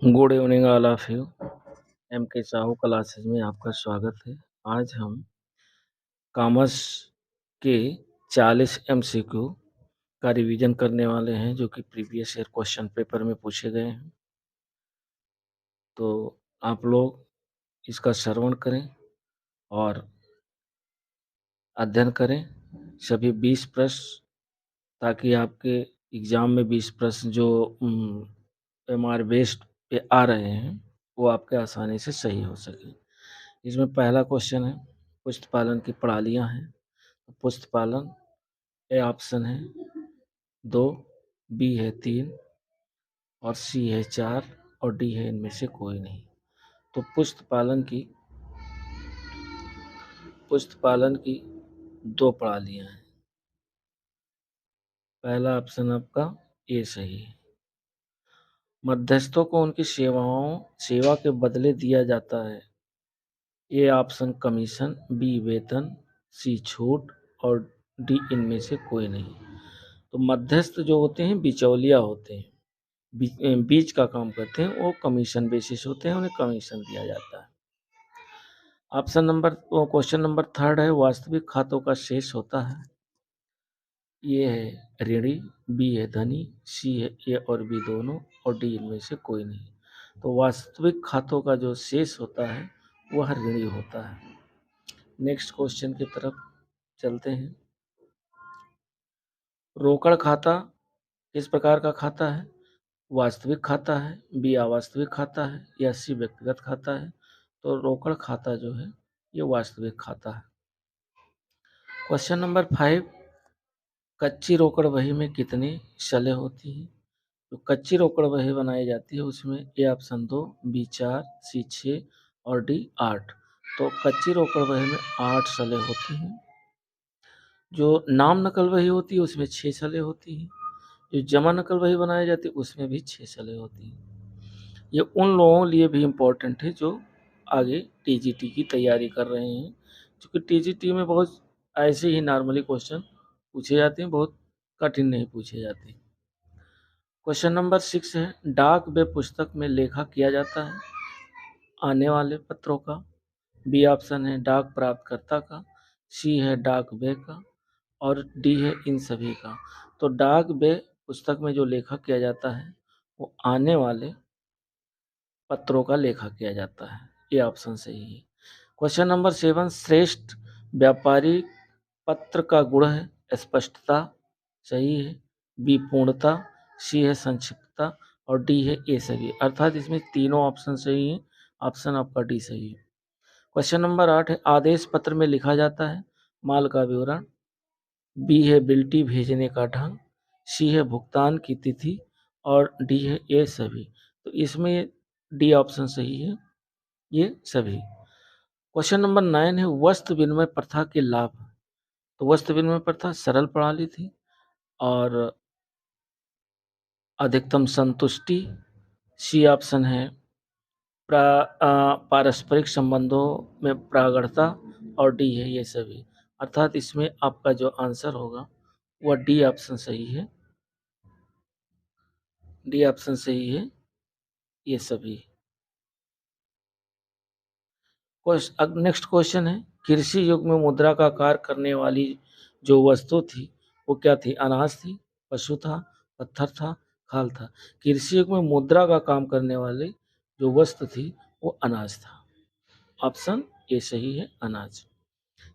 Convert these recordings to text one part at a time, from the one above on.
Good evening all of you. M K Sahu classes में आपका स्वागत है। आज हम कॉमर्स के 40 एमसीक्यू का रिवीजन करने वाले हैं जो कि प्रीवियस ईयर क्वेश्चन पेपर में पूछे गए हैं। तो आप लोग इसका श्रवण करें और अध्ययन करें सभी 20 प्रश्न, ताकि आपके एग्जाम में 20 प्रश्न जो एमआर बेस्ड पे आ रहे हैं वो आपके आसानी से सही हो सके। इसमें पहला क्वेश्चन है पुष्ट पालन की प्रणालियां हैं। पुष्ट पालन ए ऑप्शन है 2, बी है 3 और सी है 4 और डी है इनमें से कोई नहीं। तो पुष्ट पालन की 2 प्रणालियां हैं। पहला ऑप्शन आपका ए सही है। मध्यस्थों को उनकी सेवा के बदले दिया जाता है। ए ऑप्शन कमीशन, बी वेतन, सी छूट और डी इनमें से कोई नहीं। तो मध्यस्थ जो होते हैं बिचौलिया होते हैं, बीच का काम करते हैं, वो कमीशन बेसिस होते हैं, उन्हें कमीशन दिया जाता है। क्वेश्चन नंबर 3 है वास्तविक खातों का शेष होता है। ये है ऋणी, बी है धनी, सी है ए और बी दोनों और डी इनमें से कोई नहीं। तो वास्तविक खातों का जो शेष होता है वह ऋणी होता है। नेक्स्ट क्वेश्चन की तरफ चलते हैं। रोकड़ खाता किस प्रकार का खाता है? वास्तविक खाता है, बी अवास्तविक खाता है या सी व्यक्तिगत खाता है? तो रोकड़ खाता जो है ये वास्तविक खाता है। क्वेश्चन नंबर 5, कच्ची रोकड़ बही में कितनी शलें होती हैं? तो कच्ची रोकड़ बही बनाई जाती है उसमें ए ऑप्शन 2, बी 4, सी 6 और डी 8। तो कच्ची रोकड़ बही में 8 शलें होती हैं। जो नाम नकल बही होती है उसमें 6 शलें होती हैं। जो जमा नकल बही बनाई जाती है उसमें भी 6 शलें होती हैं। ये उन लोगों के लिए भी इम्पोर्टेंट है जो आगे टीजीटी की तैयारी कर रहे हैं, क्योंकि टीजीटी में बहुत ऐसे ही नॉर्मली क्वेश्चन पूछे जाते हैं, बहुत कठिन नहीं पूछे जाते। क्वेश्चन नंबर 6 है डाक व पुस्तक में लेखा किया जाता है आने वाले पत्रों का। बी ऑप्शन है डाक प्राप्तकर्ता का, सी है डाक वे का और डी है इन सभी का। तो डाक व पुस्तक में जो लेखा किया जाता है वो आने वाले पत्रों का लेखा किया जाता है। ये ऑप्शन सही है। क्वेश्चन नंबर 7, श्रेष्ठ व्यापारी पत्र का गुण है स्पष्टता, सही है। बी पूर्णता, सी है संक्षिप्तता और डी है ए सभी। अर्थात इसमें तीनों ऑप्शन सही है। ऑप्शन आपका डी सही है। क्वेश्चन नंबर 8 है आदेश पत्र में लिखा जाता है माल का विवरण, बी है बिल्टी भेजने का ढंग, सी है भुगतान की तिथि और डी है ए सभी। तो इसमें डी ऑप्शन सही है, ये सभी। क्वेश्चन नंबर 9 है वस्त्र विनिमय प्रथा के लाभ। तो वस्त्र विनिमय प्रथा सरल प्रणाली थी और अधिकतम संतुष्टि, सी ऑप्शन है पारस्परिक संबंधों में प्रागढ़ता और डी है ये सभी। अर्थात इसमें आपका जो आंसर होगा वह डी ऑप्शन सही है। डी ऑप्शन सही है, ये सभी। नेक्स्ट क्वेश्चन है कृषि युग में मुद्रा का कार्य करने वाली जो वस्तु थी वो क्या थी? अनाज थी, पशु था, पत्थर था, खाल था। कृषि युग में मुद्रा का काम करने वाली जो वस्तु थी वो अनाज था। ऑप्शन ए सही है, अनाज।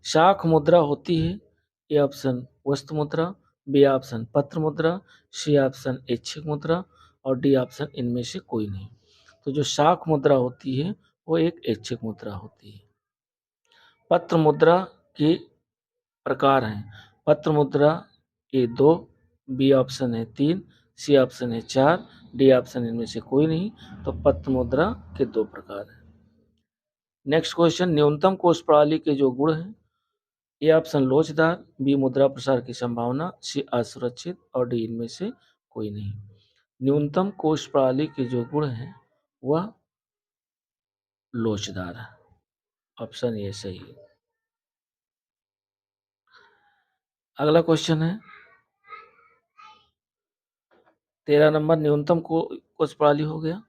शाख मुद्रा होती है, ए ऑप्शन वस्तु मुद्रा, बी ऑप्शन पत्र मुद्रा, सी ऑप्शन ऐच्छिक मुद्रा और डी ऑप्शन इनमें से कोई नहीं। तो जो शाख मुद्रा होती है वो एक ऐच्छिक मुद्रा होती है। पत्र मुद्रा के प्रकार हैं। पत्र मुद्रा ए 2, बी ऑप्शन है 3, सी ऑप्शन है 4, डी ऑप्शन इनमें से कोई नहीं। तो पत्र मुद्रा के 2 प्रकार हैं। नेक्स्ट क्वेश्चन न्यूनतम कोष प्रणाली के जो गुण हैं, ए ऑप्शन लोचदार, बी मुद्रा प्रसार की संभावना, सी असुरक्षित और डी इनमें से कोई नहीं। न्यूनतम कोष प्रणाली के जो गुण हैं वह लोचदार है। ऑप्शन ये सही है। अगला क्वेश्चन है 13 नंबर न्यूनतम कोष प्रणाली हो गया।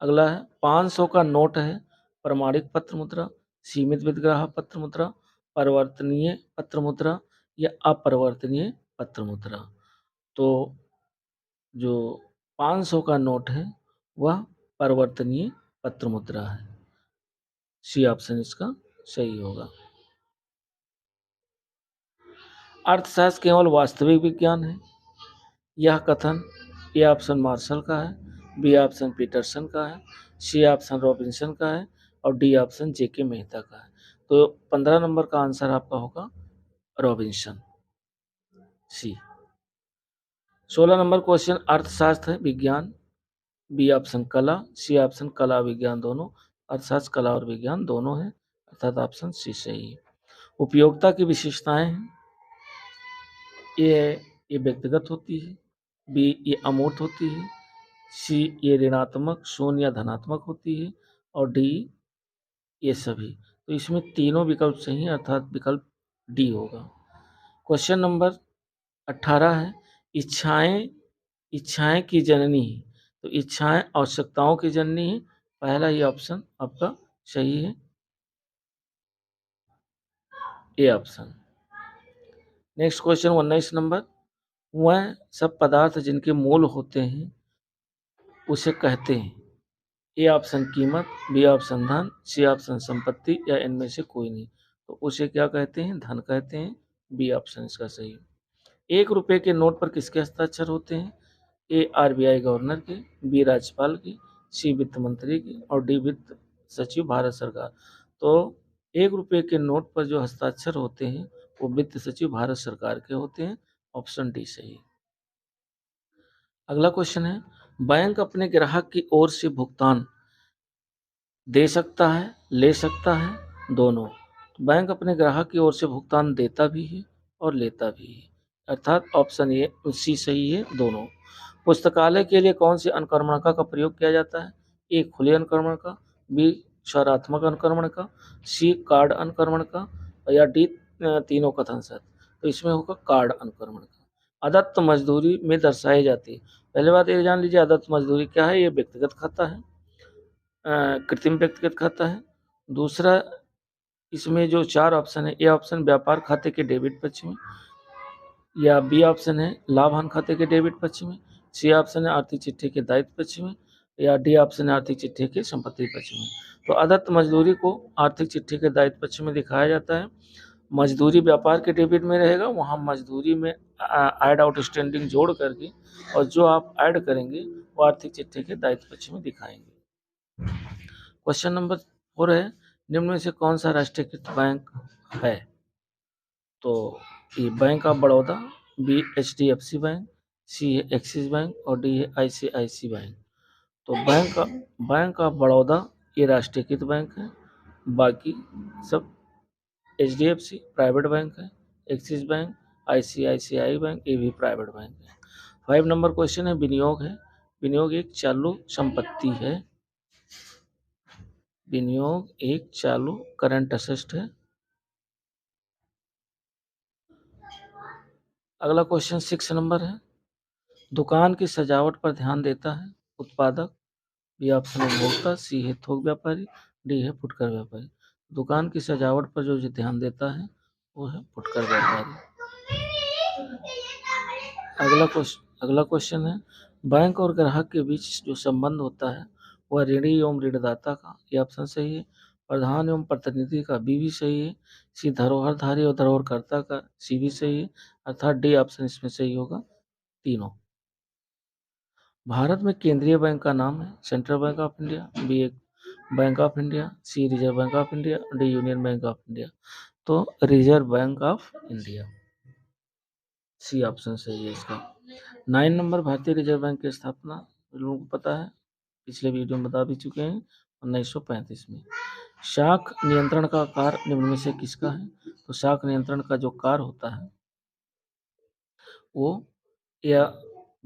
अगला है 500 का नोट है प्रमाणिक पत्र मुद्रा, सीमित विद्राह पत्र मुद्रा, परिवर्तनीय पत्र मुद्रा या अपरिवर्तनीय पत्र मुद्रा। तो जो 500 का नोट है वह परिवर्तनीय पत्र मुद्रा है। सी ऑप्शन इसका सही होगा। अर्थशास्त्र केवल वास्तविक विज्ञान है, यह कथन ए ऑप्शन मार्शल का है, बी ऑप्शन पीटरसन का है, सी ऑप्शन रॉबिन्सन का है और डी ऑप्शन जेके मेहता का है। तो 15 नंबर का आंसर आपका होगा रॉबिन्सन, सी। 16 नंबर क्वेश्चन अर्थशास्त्र है विज्ञान, बी ऑप्शन कला, सी ऑप्शन कला विज्ञान दोनों, अर्थशास्त्र कला और विज्ञान दोनों है, अर्थात ऑप्शन सी सही है। उपयोगिता की विशेषताएं हैं, ये व्यक्तिगत होती है, बी ये अमूर्त होती है, सी ये ऋणात्मक शून्य या धनात्मक होती है और डी ये सभी। तो इसमें तीनों विकल्प सही हैं, अर्थात विकल्प डी होगा। क्वेश्चन नंबर 18 है इच्छाएं इच्छाएं की जननी है। तो इच्छाएं आवश्यकताओं की जननी है, पहला ही ऑप्शन आपका सही है, A option. Next question 19 number, वह सब पदार्थ जिनके मूल होते हैं उसे कहते हैं, ए ऑप्शन कीमत, बी ऑप्शन धन, सी ऑप्शन संपत्ति या इनमें से कोई नहीं। तो उसे क्या कहते हैं, धन कहते हैं, बी ऑप्शन इसका सही है। 1 रुपए के नोट पर किसके हस्ताक्षर होते हैं, ए आरबीआई गवर्नर के, बी राज्यपाल की, सी वित्त मंत्री की और डी वित्त सचिव भारत सरकार। तो 1 रुपए के नोट पर जो हस्ताक्षर होते हैं वो वित्त सचिव भारत सरकार के होते हैं, ऑप्शन डी सही है। अगला क्वेश्चन है बैंक अपने ग्राहक की ओर से भुगतान दे सकता है, ले सकता है, दोनों। तो बैंक अपने ग्राहक की ओर से भुगतान देता भी है और लेता भी है, अर्थात ऑप्शन ए सी सही है, दोनों। पुस्तकालय के लिए कौन सी अनुक्रमणिका का प्रयोग किया जाता है, ए खुली अनुक्रमणिका, बी चयनात्मक अनुक्रमणिका, सी कार्ड अनुक्रमणिका या डी तीनों कथन सहित। तो इसमें होगा कार्ड अनुक्रमणिका। अदत्त मजदूरी में दर्शाई जाती है, पहले बात ये जान लीजिए अदत्त मजदूरी क्या है, ये व्यक्तिगत खाता है, कृत्रिम व्यक्तिगत खाता है। दूसरा इसमें जो 4 ऑप्शन है, ए ऑप्शन व्यापार खाते के डेबिट पक्ष में, या बी ऑप्शन है लाभ हानि खाते के डेबिट पक्ष में, सी ऑप्शन है आर्थिक चिट्ठी के दायित्व पक्ष में या डी ऑप्शन है आर्थिक चिट्ठी के संपत्ति पक्ष में। तो अदत्त मजदूरी को आर्थिक चिट्ठी के दायित्व पक्ष में दिखाया जाता है, मजदूरी व्यापार के डेबिट में रहेगा, वहाँ मजदूरी में ऐड आउटस्टैंडिंग जोड़ करके और जो आप ऐड करेंगे वो आर्थिक चिट्ठी के दायित्व पक्ष में दिखाएंगे। क्वेश्चन नंबर 4 है निम्न में से कौन सा राष्ट्रीयकृत बैंक है, तो A bank of Baroda, B HDFC bank, C है एक्सिस बैंक और डी है ICICI बैंक। तो बैंक ऑफ बड़ौदा ये राष्ट्रीयकृत बैंक है, बाकी सब HDFC प्राइवेट बैंक है, एक्सिस बैंक, ICICI बैंक ये भी प्राइवेट बैंक है। 5 नंबर क्वेश्चन है विनियोग है, विनियोग एक चालू संपत्ति है, विनियोग एक चालू करंट असेट है। अगला क्वेश्चन 6 नंबर है दुकान की सजावट पर ध्यान देता है उत्पादक, बी ऑप्शन उपभोक्ता, सी है थोक व्यापारी, डी है फुटकर व्यापारी। दुकान की सजावट पर जो ध्यान देता है वो है फुटकर व्यापारी। अगला क्वेश्चन है बैंक और ग्राहक के बीच जो संबंध होता है वह ऋणी एवं ऋणदाता का, ये ऑप्शन सही है, प्रधान एवं प्रतिनिधि का, बी भी सही है, सी धरोहरधारी और धरोहरकर्ता का, सी भी सही है, अर्थात डी ऑप्शन इसमें सही होगा, तीनों। भारत में केंद्रीय बैंक का नाम है central bank of India, B bank of India, C reserve bank of India, D union bank of India. तो reserve bank of India, C option सही है इसका। 9 नंबर भारतीय रिजर्व बैंक की स्थापना लोगों को पता है, पिछले वीडियो में बता भी चुके हैं, 1935 में। शाख नियंत्रण का कार्य निम्न में से किसका है, तो शाख नियंत्रण का जो कार्य होता है वो या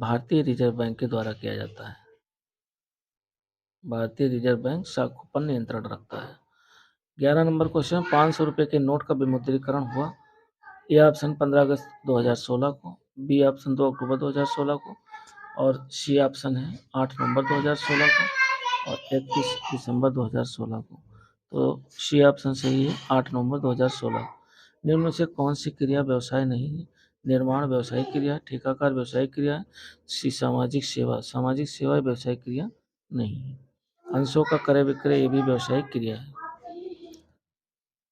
भारतीय रिजर्व बैंक के द्वारा किया जाता है। भारतीय रिजर्व बैंक शाखों पर नियंत्रण रखता है। 11 नंबर क्वेश्चन 500 रुपये के नोट का विमुद्रीकरण हुआ, ए ऑप्शन 15 अगस्त 2016 को, बी ऑप्शन 2 अक्टूबर 2016 को और सी ऑप्शन है 8 नवंबर 2016 को। और 31 दिसंबर 2016 को। तो सी ऑप्शन सही है, 8 नवंबर 2016। निम्न में से कौन सी क्रिया व्यवसाय नहीं है? निर्माण व्यवसायिक क्रिया, ठेकाकार व्यवसायिक क्रिया, सामाजिक सेवा। सामाजिक सेवा व्यवसायिक क्रिया नहीं है। अंशों का क्रय विक्रय ये भी व्यवसायिक क्रिया है।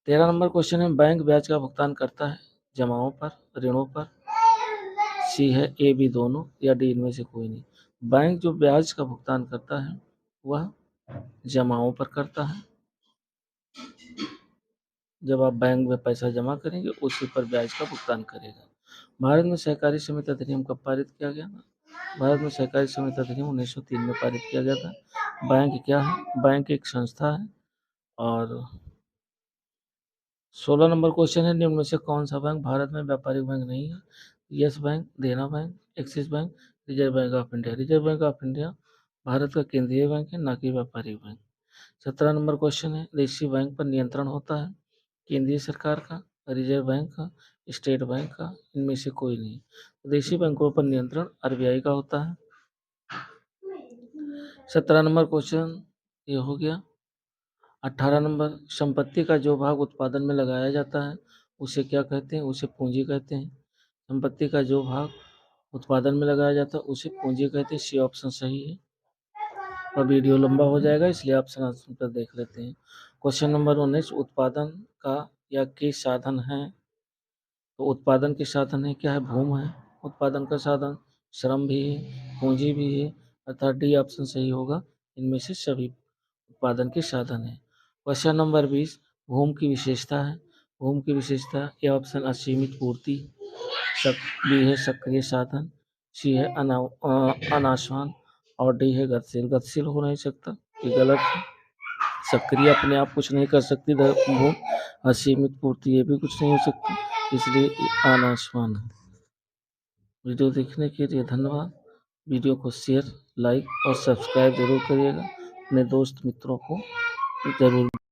13 नंबर क्वेश्चन है, बैंक ब्याज का भुगतान करता है जमाओं पर, ऋणों पर? सी है ए बी दोनों, या डी इनमें से कोई नहीं। बैंक जो ब्याज का भुगतान करता है वह जमाओं पर करता है। जब आप बैंक में पैसा जमा करेंगे उसी पर ब्याज का भुगतान करेगा। भारत में सहकारी समिति अधिनियम कब पारित किया गया था? भारत में सहकारी समिति अधिनियम 1903 में पारित किया गया था। बैंक क्या है? बैंक एक संस्था है। और 16 नंबर क्वेश्चन है, निम्न में से कौन सा बैंक भारत में व्यापारिक बैंक नहीं है? यस बैंक, देना bank, axis bank, reserve bank of India. Reserve bank of India Bharat का केंद्रीय बैंक है, ना कि व्यापारिक बैंक। 17 नंबर क्वेश्चन है, देशी बैंक पर नियंत्रण होता है केंद्रीय सरकार का, रिजर्व बैंक का, स्टेट बैंक का? इनमें से कोई नहीं। देशी बैंकों पर नियंत्रण आरबीआई का होता है। 17 नंबर क्वेश्चन ये हो गया। 18 नंबर, संपत्ति का जो भाग उत्पादन में लगाया जाता है उसे क्या कहते हैं? उसे पूंजी कहते हैं। संपत्ति का जो भाग उत्पादन में लगाया जाता है उसे पूंजी कहते हैं। सी ऑप्शन सही है। और वीडियो लंबा हो जाएगा इसलिए ऑप्शन ऑप्शन पर देख लेते हैं। क्वेश्चन नंबर 19, उत्पादन का या के साधन है? तो उत्पादन के साधन है क्या है? भूमि है उत्पादन का साधन, श्रम भी है, पूंजी भी है, अर्थात डी ऑप्शन सही होगा। इनमें से सभी उत्पादन के साधन है। क्वेश्चन नंबर 20, भूमि की विशेषता है? भूमि की विशेषता ए ऑप्शन असीमित पूर्ति, बी है सक्रिय साधन, सी है अनासवान, और डी है गतिशील। गतिशील हो नहीं सकता, ये गलत है। सक्रिय अपने आप कुछ नहीं कर सकती भूमि, असीमित पूर्ति ये भी कुछ नहीं हो सकती, इसलिए अनासवान है। वीडियो देखने के लिए धन्यवाद। वीडियो को शेयर, लाइक और सब्सक्राइब जरूर करिएगा। अपने दोस्त मित्रों को जरूर